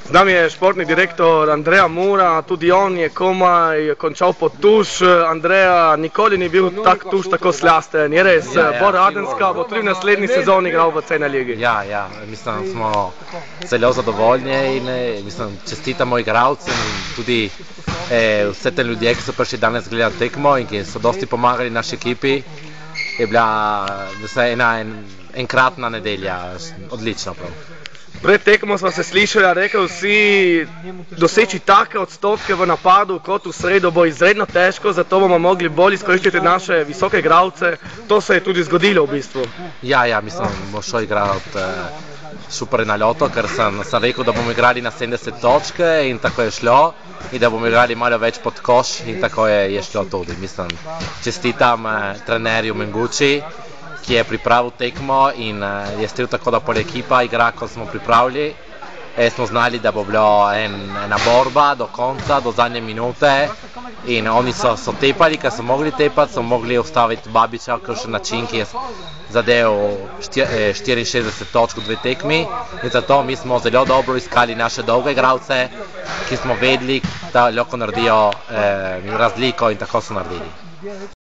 Z nami je športni direktor Andreja Mura, tudi on je komaj končal pod tuš. Andreja, nikoli ni bil tak tuš tako slasten, je res? Bo Radenska, bo tudi v naslednji sezoni igral v C1 ligi. Ja, mislim, smo zelo zadovoljni in mislim, čestitamo igralcem in tudi vse te ljudje, ki so prišli danes gledati tekmo in ki so dosti pomagali naši ekipi. Je bila ena enkratna nedelja, odlično prav. Pred tekmo smo se slišali, rekel si, doseči take odstotke v napadu kot v sredo bo izredno težko, zato bomo mogli bolj izkoristiti naše visoke igralce. To se je tudi zgodilo v bistvu. Ja, mislim, bom šel igrati super na ljoto, ker sem rekel, da bomo igrali na 70 točke in tako je šlo in da bomo igrali malo več pod koš in tako je šlo tudi. Mislim, čestitam trenerju Menguči, ki je pripravil tekmo in je strel tako, da pol ekipa igra, kot smo pripravili. Smo znali, da bo bila ena borba do konca, do zadnje minute in oni so tepali, ker so mogli tepati, so mogli ustaviti Babiča, kakšen način, ki je zadev 64 točk v 2 tekmi in zato mi smo zelo dobro iskali naše dolge igralce, ki smo vedeli, da lahko naredijo razliko in tako so naredili.